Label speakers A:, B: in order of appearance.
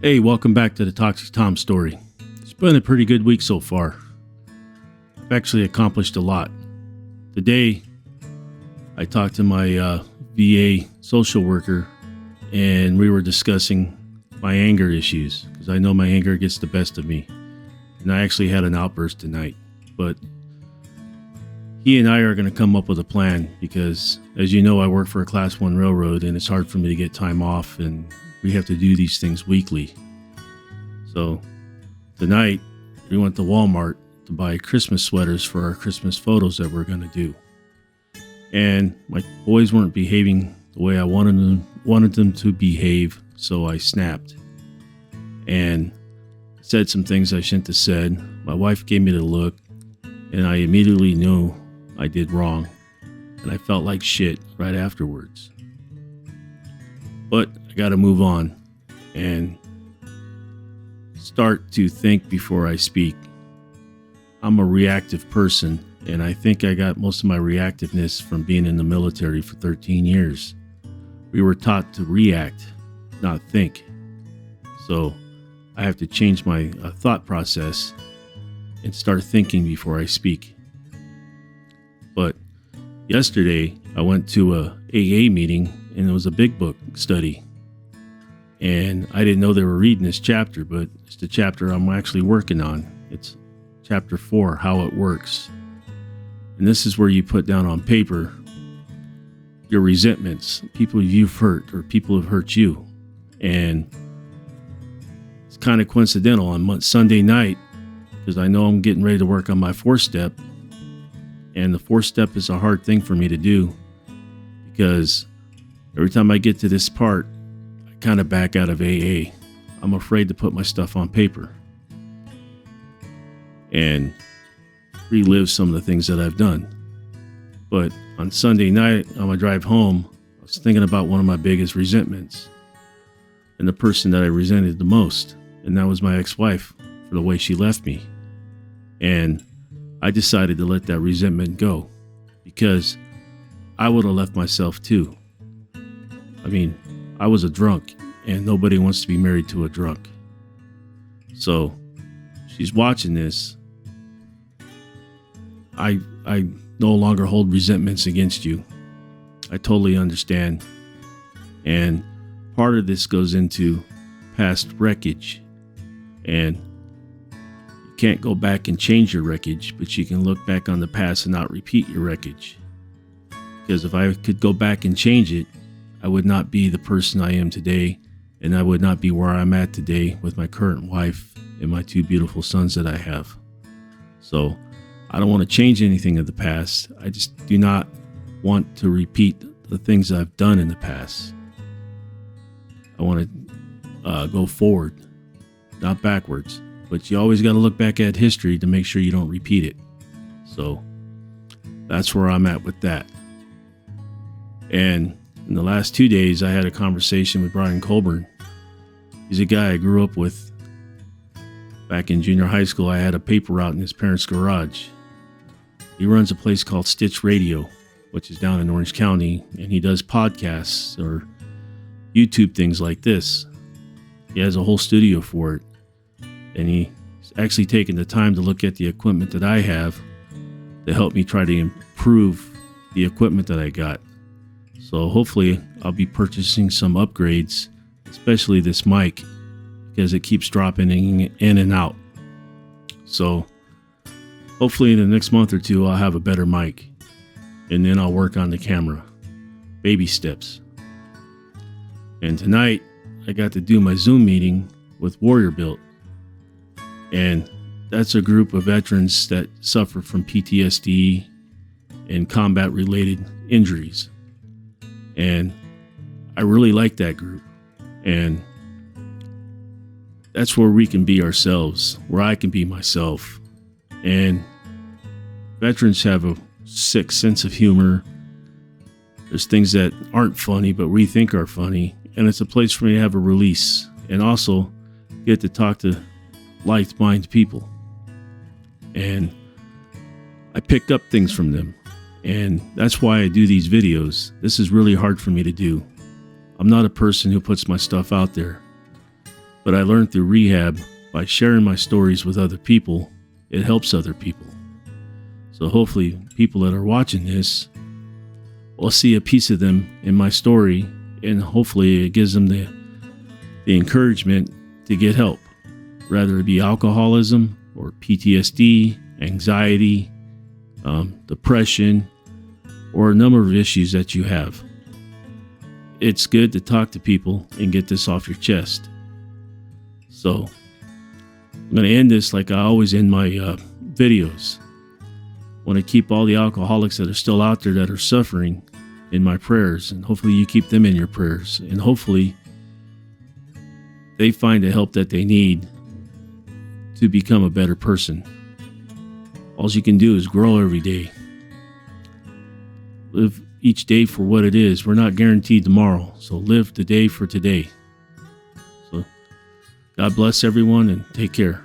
A: Hey, welcome back to the Toxic Tom story. It's been a pretty good week so far. I've actually accomplished a lot. Today, I talked to my VA social worker and we were discussing my anger issues because I know my anger gets the best of me. And I actually had an outburst tonight. But he and I are going to come up with a plan because, as you know, I work for a Class 1 railroad and it's hard for me to get time off and we have to do these things weekly. So tonight we went to Walmart to buy Christmas sweaters for our Christmas photos that we're going to do. And my boys weren't behaving the way I wanted them to behave, so I snapped and said some things I shouldn't have said. My wife gave me the look and I immediately knew I did wrong and I felt like shit right afterwards. But I got to move on and start to think before I speak. I'm a reactive person, and I think I got most of my reactiveness from being in the military for 13 years. We were taught to react, not think. So I have to change my thought process and start thinking before I speak. But yesterday, I went to a AA meeting, and it was a big book study. And I didn't know they were reading this chapter, but it's the chapter I'm actually working on. It's chapter 4, How It Works. And this is where you put down on paper your resentments, people you've hurt or people who've hurt you. And it's kind of coincidental on Sunday night, because I know I'm getting ready to work on my 4-step. And the 4-step is a hard thing for me to do because every time I get to this part, I kind of back out of AA. I'm afraid to put my stuff on paper and relive some of the things that I've done. But on Sunday night, on my drive home, I was thinking about one of my biggest resentments and the person that I resented the most, and that was my ex-wife for the way she left me. And I decided to let that resentment go because I would have left myself too. I mean, I was a drunk and nobody wants to be married to a drunk. So she's watching this. I no longer hold resentments against you. I totally understand. And part of this goes into past wreckage. And you can't go back and change your wreckage, but you can look back on the past and not repeat your wreckage. Because if I could go back and change it, I would not be the person I am today, and I would not be where I'm at today with my current wife and my 2 beautiful sons that I have. So I don't want to change anything of the past. I just do not want to repeat the things I've done in the past. I want to go forward, not backwards. But you always got to look back at history to make sure you don't repeat it. So that's where I'm at with that. And in the last 2 days, I had a conversation with Brian Colburn. He's a guy I grew up with. Back in junior high school, I had a paper route in his parents' garage. He runs a place called Stitch Radio, which is down in Orange County, and he does podcasts or YouTube things like this. He has a whole studio for it. And he's actually taken the time to look at the equipment that I have to help me try to improve the equipment that I got. So hopefully I'll be purchasing some upgrades, especially this mic, because it keeps dropping in and out. So hopefully in the next month or 2, I'll have a better mic. And then I'll work on the camera. Baby steps. And tonight I got to do my Zoom meeting with Warrior Built. And that's a group of veterans that suffer from PTSD and combat-related injuries. And I really like that group. And that's where we can be ourselves, where I can be myself. And veterans have a sick sense of humor. There's things that aren't funny, but we think are funny. And it's a place for me to have a release and also get to talk to like-minded people. And I pick up things from them. And that's why I do these videos. This is really hard for me to do. I'm not a person who puts my stuff out there. But I learned through rehab, by sharing my stories with other people, it helps other people. So hopefully people that are watching this will see a piece of them in my story, and hopefully it gives them the encouragement to get help, whether it be alcoholism or PTSD, anxiety, depression, or a number of issues that you have. It's good to talk to people and get this off your chest. So I'm going to end this like I always end my videos. I want to keep all the alcoholics that are still out there that are suffering in my prayers, and hopefully you keep them in your prayers, and hopefully they find the help that they need to become a better person. All you can do is grow every day. Live each day for what it is. We're not guaranteed tomorrow, so live the day for today. So God bless everyone and take care.